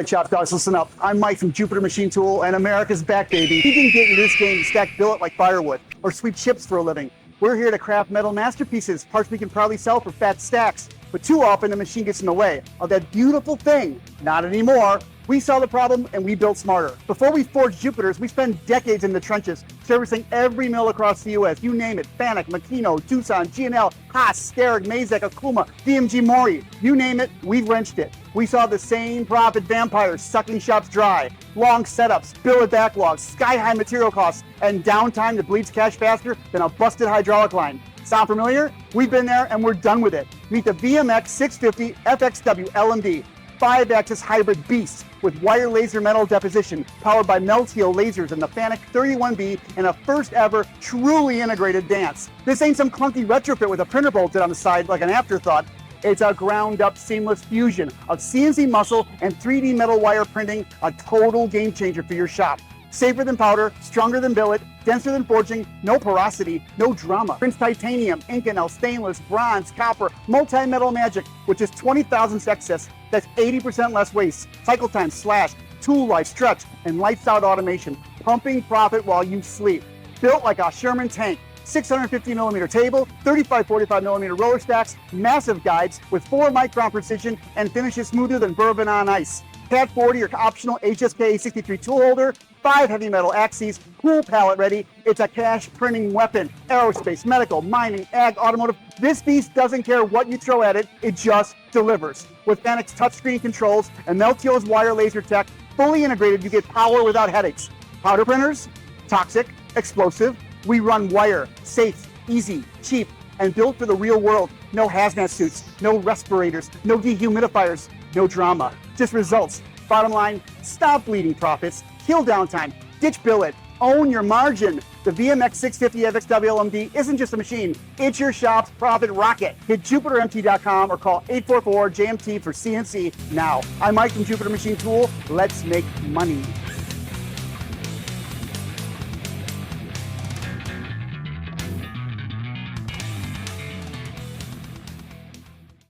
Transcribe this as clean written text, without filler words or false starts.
right, chop guys, listen up. I'm Mike from Jupiter Machine Tool, and America's back, baby. You can get into this game to stack billet like firewood, or sweep chips for a living. We're here to craft metal masterpieces, parts we can proudly sell for fat stacks. But too often, the machine gets in the way of that beautiful thing. Not anymore. We saw the problem and we built smarter. Before we forged Jupiters, we spent decades in the trenches, servicing every mill across the US. You name it, Fanuc, Makino, Tucson, G&L, Haas, Starrett, Mazak, Akuma, DMG Mori. You name it, we've wrenched it. We saw the same profit vampires sucking shops dry. Long setups, billet backlogs, sky-high material costs, and downtime that bleeds cash faster than a busted hydraulic line. Sound familiar? We've been there and we're done with it. Meet the Vmx650Fx Wlmd. 5-axis hybrid beast with wire laser metal deposition powered by Meltio lasers and the Fanuc 31B in a first ever truly integrated dance. This ain't some clunky retrofit with a printer bolted on the side like an afterthought. It's a ground up seamless fusion of CNC muscle and 3D metal wire printing, a total game changer for your shop. Safer than powder, stronger than billet, denser than forging, no porosity, no drama. Prints titanium, Inconel, stainless, bronze, copper, multi-metal magic, which is 20 thousandths excess. That's 80% less waste. Cycle time slash, tool life stretch, and lights out automation. Pumping profit while you sleep. Built like a Sherman tank. 650mm table, 35-45mm roller stacks, massive guides with 4-micron precision, and finishes smoother than bourbon on ice. Cat 40 or optional HSK 63 tool holder, 5 heavy metal axes, cool pallet ready. It's a cash printing weapon. Aerospace, medical, mining, ag, automotive. This beast doesn't care what you throw at it, it just delivers. With Fanuc's touchscreen controls and Meltio's wire laser tech, fully integrated, you get power without headaches. Powder printers? Toxic, explosive. We run wire, safe, easy, cheap, and built for the real world. No hazmat suits, no respirators, no dehumidifiers, no drama, just results. Bottom line, stop bleeding profits, kill downtime, ditch billet, own your margin. The Vmx650Fx Wlmd isn't just a machine, it's your shop's profit rocket. Hit JupiterMT.com or call 844-JMT for CNC now. I'm Mike from Jupiter Machine Tool. Let's make money.